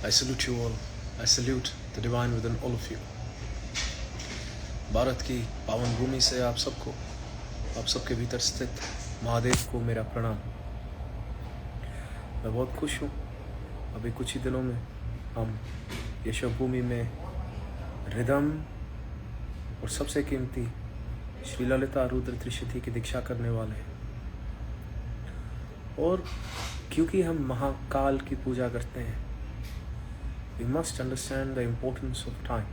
I salute you all. I salute the divine within all of you. Bharat की पावन भूमि से आप सबको, आप सबके भीतर स्थित महादेव को मेरा प्रणाम। मैं बहुत खुश हूँ। अभी कुछ ही दिनों में हम यशो भूमि में रिदम और सबसे कीमती श्री ललिता रुद्र त्रिशती की दीक्षा करने वाले हैं। और क्योंकि हम महाकाल की पूजा करते हैं, we must understand the importance of time.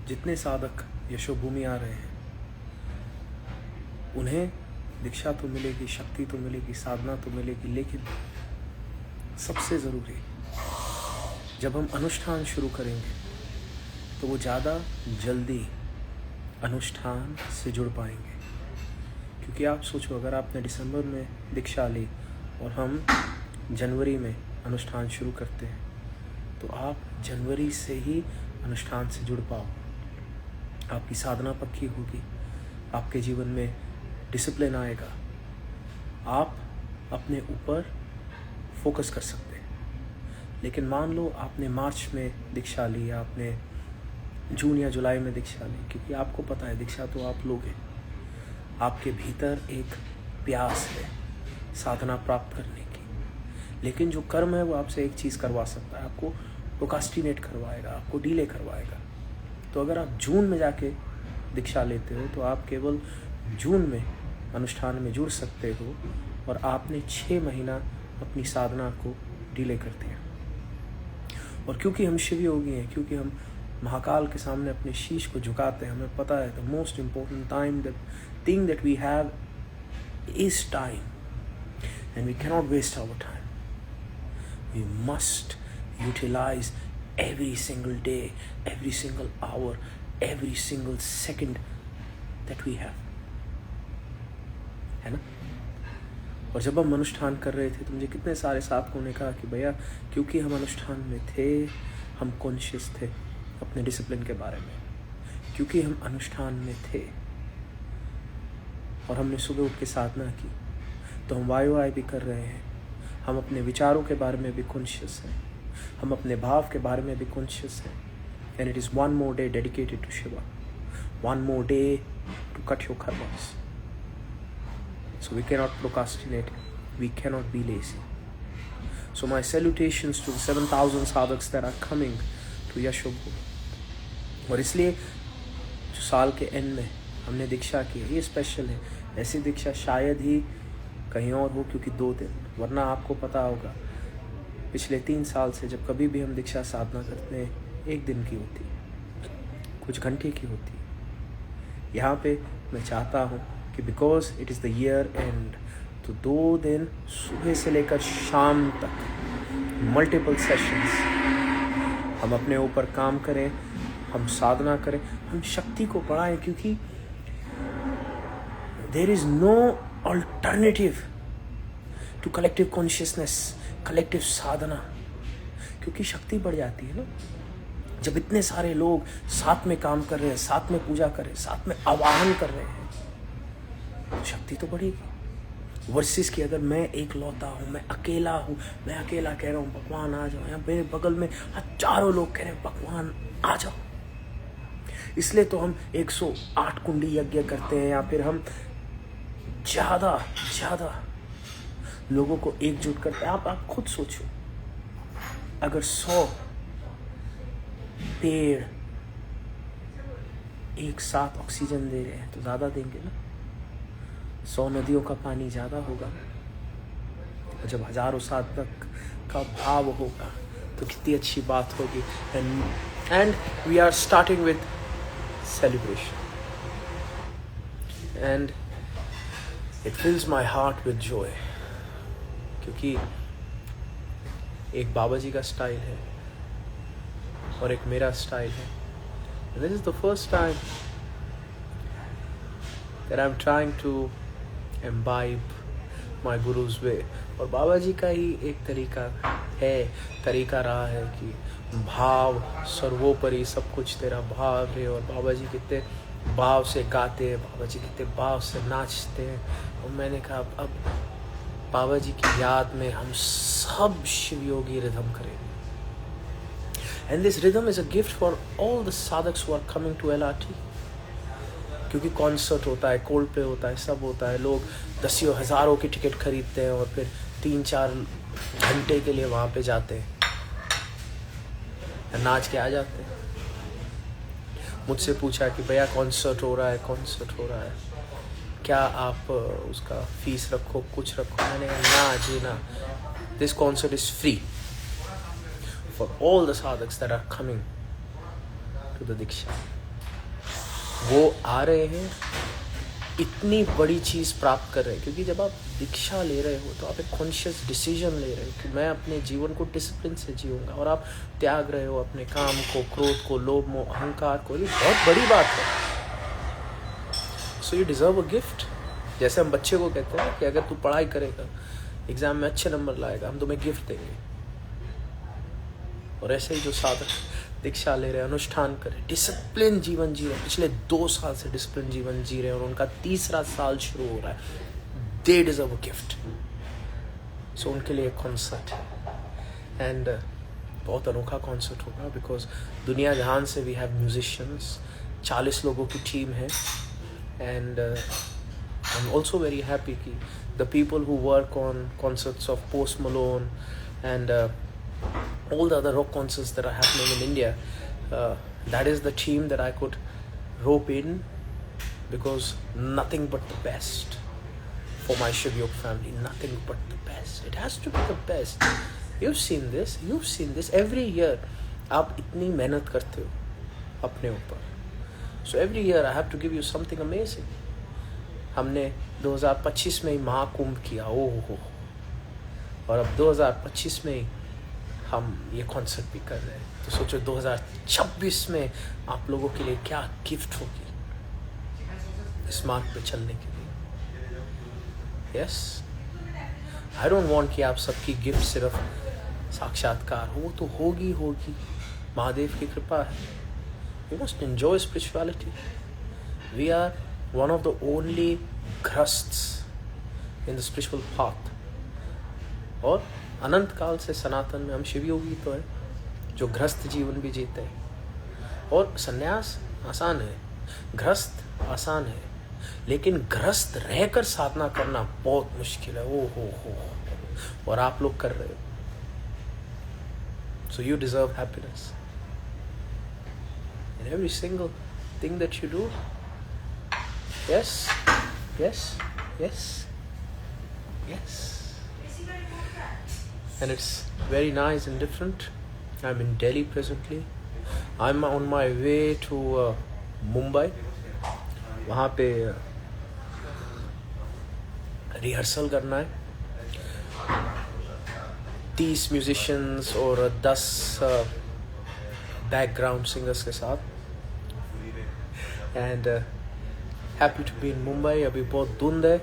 जितने साधक यशो भूमि आ रहे हैं, उन्हें दीक्षा तो मिलेगी, शक्ति तो मिलेगी, साधना तो मिलेगी, लेकिन सबसे ज़रूरी जब हम अनुष्ठान शुरू करेंगे तो वो ज़्यादा जल्दी अनुष्ठान से जुड़ पाएंगे। क्योंकि आप सोचो, अगर आपने दिसंबर में दीक्षा ली और हम जनवरी में अनुष्ठान शुरू करते हैं, तो आप जनवरी से ही अनुष्ठान से जुड़ पाओ। आपकी साधना पक्की होगी, आपके जीवन में डिसिप्लिन आएगा, आप अपने ऊपर फोकस कर सकते हैं। लेकिन मान लो आपने मार्च में दीक्षा ली, आपने जून या जुलाई में दीक्षा ली, क्योंकि आपको पता है दीक्षा तो आप लोगे, आपके भीतर एक प्यास है साधना प्राप्त करने की। लेकिन जो कर्म है वो आपसे एक चीज़ करवा सकता है, आपको प्रोकास्टिनेट करवाएगा, आपको डिले करवाएगा। तो अगर आप जून में जाके दीक्षा लेते हो तो आप केवल जून में अनुष्ठान में जुड़ सकते हो, और आपने 6 महीना अपनी साधना को डिले कर दिया। और क्योंकि हम शिव योगी हैं, क्योंकि हम महाकाल के सामने अपने शीश को झुकाते हैं, हमें पता है the most important thing that we have is time, and we cannot waste our time. We must utilize every single day, every single hour, every single second that we have, है ना? और जब हम अनुष्ठान कर रहे थे तो मुझे कितने सारे साधकों ने कहा कि भैया, क्योंकि हम अनुष्ठान में थे, हम कॉन्शियस थे अपने डिसिप्लिन के बारे में, क्योंकि हम अनुष्ठान में थे और हमने सुबह उठ के साधना की, तो हम वायुवाय भी कर रहे हैं, हम अपने विचारों के बारे में भी कॉन्शियस हैं, हम अपने भाव के बारे में भी कॉन्शियस हैं। And it is one more day dedicated to Shiva, one more day to cut your karmas. So we cannot procrastinate, we cannot be lazy. So my salutations to 7,000 sadhaks that are coming to Yashobhoomi. और इसलिए जो साल के and में हमने दीक्षा की है, ये स्पेशल है। ऐसी दीक्षा शायद ही कहीं और हो, क्योंकि 2 दिन, वरना आपको पता होगा पिछले 3 साल से जब कभी भी हम दीक्षा साधना करते हैं 1 दिन की होती है, कुछ घंटे की होती है। यहाँ पे मैं चाहता हूँ कि because it is the year and, तो 2 दिन सुबह से लेकर शाम तक मल्टीपल सेशंस हम अपने ऊपर काम करें, हम साधना करें, हम शक्ति को बढ़ाएं। क्योंकि there is no alternative to collective consciousness, collective sadhana. क्योंकि शक्ति बढ़ जाती है ना, जब इतने सारे लोग साथ में काम कर रहे हैं, साथ में पूजा कर रहे हैं, साथ में आवाहन कर रहे हैं, तो शक्ति तो बढ़ेगी। वर्सेस कि अगर मैं एक लौता हूँ, मैं अकेला हूँ, मैं अकेला कह रहा हूँ भगवान आ जाओ, या मेरे बगल में हजारों लोग कह रहे हैं भगवान आ जाओ। इसलिए तो हम 108 कुंडी यज्ञ करते हैं, या फिर हम ज़्यादा लोगों को एकजुट करते हैं। आप खुद सोचो, अगर 100 पेड़ एक साथ ऑक्सीजन दे रहे हैं तो ज़्यादा देंगे ना। 100 नदियों का पानी ज़्यादा होगा। और जब हजारों साधक का भाव होगा तो कितनी अच्छी बात होगी। And we are starting with celebration, and It fills my heart with joy, क्योंकि एक बाबा जी का स्टाइल है और एक मेरा स्टाइल है। This is the first time that I'm trying to imbibe my guru's way. और बाबा जी का ही एक तरीका रहा है कि भाव सर्वोपरि, सब कुछ तेरा भाव है। और बाबा जी कितने भाव से गाते हैं, बाबा जी कितने भाव से नाचते हैं। और मैंने कहा अब बाबा जी की याद में हम सब शिव योगी रिदम करेंगे। And this rhythm is a gift for all the sadhaks who are coming to LRT, क्योंकि कॉन्सर्ट होता है, कोल्ड प्ले होता है, सब होता है, लोग दसियों हज़ारों की टिकट खरीदते हैं और फिर 3-4 घंटे के लिए वहाँ पे जाते हैं, नाच के आ जाते हैं। मुझसे पूछा कि भैया कॉन्सर्ट हो रहा है, क्या आप उसका फीस रखो, कुछ रखो? मैंने कहा ना जी ना, this concert is free for all the sadhaks that are coming to the diksha. वो आ रहे हैं, इतनी बड़ी चीज़ प्राप्त कर रहे हैं, क्योंकि जब आप दीक्षा ले रहे हो तो आप एक कॉन्शियस डिसीजन ले रहे हो कि मैं अपने जीवन को डिसिप्लिन से जीऊँगा, और आप त्याग रहे हो अपने काम को, क्रोध को, लोभ मोह अहंकार को। ये बहुत बड़ी बात है। So you deserve a gift. जैसे हम बच्चे को कहते हैं कि अगर तू पढ़ाई करेगा, एग्जाम में अच्छे नंबर लाएगा, हम तुम्हें गिफ्ट देंगे। और ऐसे ही जो साधक दीक्षा ले रहे हैं, अनुष्ठान करें, डिसिप्लिन जीवन जी रहे हैं, पिछले 2 साल से डिसिप्लिन जीवन जी रहे हैं और उनका 3रा साल शुरू हो रहा है, दे डिजर्व अ गिफ्ट। सो उनके लिए कॉन्सर्ट है, एंड बहुत अनोखा कॉन्सर्ट होगा, बिकॉज दुनिया जहान से वी हैव म्यूजिशियंस, 40 लोगों की टीम है। And I am also very happy कि the people who work on concerts of Post Malone and all the other rock concerts that are happening in India, that is the team that I could rope in, because nothing but the best for my Shiv Yoga family, nothing but the best. It has to be the best. You've seen this every year. आप इतनी मेहनत करते हो अपने ऊपर, so every year I have to give you something amazing. हमने 2025 में ही महाकुंभ किया, ओह हो, और अब 2025 में ही हम ये कॉन्सर्ट भी कर रहे हैं। तो सोचो 2026 में आप लोगों के लिए क्या गिफ्ट होगी इस मार्ग पे चलने के लिए। यस, आई डोंट वांट कि आप सबकी गिफ्ट सिर्फ साक्षात्कार हो, तो होगी, महादेव की कृपा है। You must enjoy spirituality. We are one of the only grihasths in the spiritual path, और अनंत काल से सनातन में हम शिवयोगी तो है जो गृहस्थ जीवन भी जीते हैं। और संन्यास आसान है, गृहस्थ आसान है, लेकिन गृहस्थ रहकर साधना करना बहुत मुश्किल है। ओ हो, और आप लोग कर रहे हो। So you deserve happiness in every single thing that you do. Yes yes yes yes and it's very nice and different. I'm in Delhi presently. I'm on my way to Mumbai. वहाँ पे rehearsal करना है 30 musicians और 10 background singers के साथ। And happy to be in Mumbai. अभी बहुत धुंध है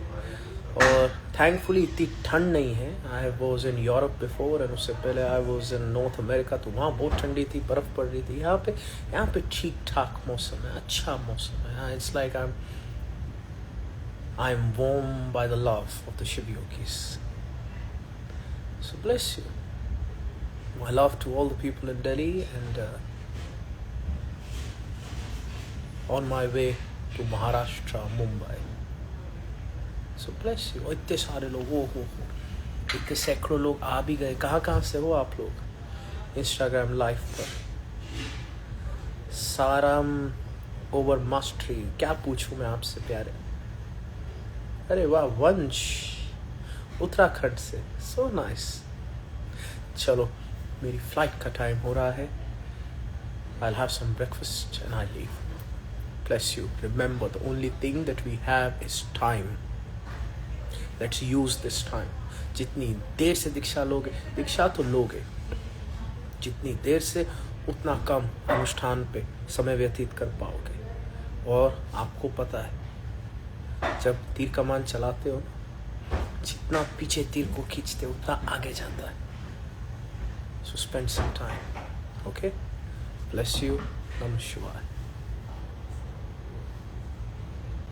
और थैंकफुली इतनी ठंड नहीं है। I was in Europe before, and उससे पहले I was in north America, तो वहाँ बहुत ठंडी थी, बर्फ़ पड़ रही थी। यहाँ पे ठीक ठाक मौसम है, अच्छा मौसम है। It's like I am warm by the love of the Shiv Yogis. So bless you, my love to all the people in Delhi, and on my way to Maharashtra, Mumbai. So bless you. इतने सारे लोग, हो इतने सैकड़ों लोग आ भी गए। कहाँ से हो आप लोग? इंस्टाग्राम लाइव पर साराम ओवर मास्टरी। क्या पूछूं मैं आपसे प्यारे? अरे वाह, वंश उत्तराखंड से, सो नाइस। चलो, मेरी फ्लाइट का टाइम हो रहा है। I'll have some breakfast and I'll leave. Bless you. Remember, the only thing that we have is time. Let's use this time. जितनी देर से दीक्षा लोगे, दीक्षा तो लोगे, जितनी देर से उतना कम अनुष्ठान पे समय व्यतीत कर पाओगे। और आपको पता है, जब तीर कमान चलाते हो, जितना पीछे तीर को खींचते हो उतना आगे जाता है। So spend some time. Okay? Bless you. Namaste Shivaya.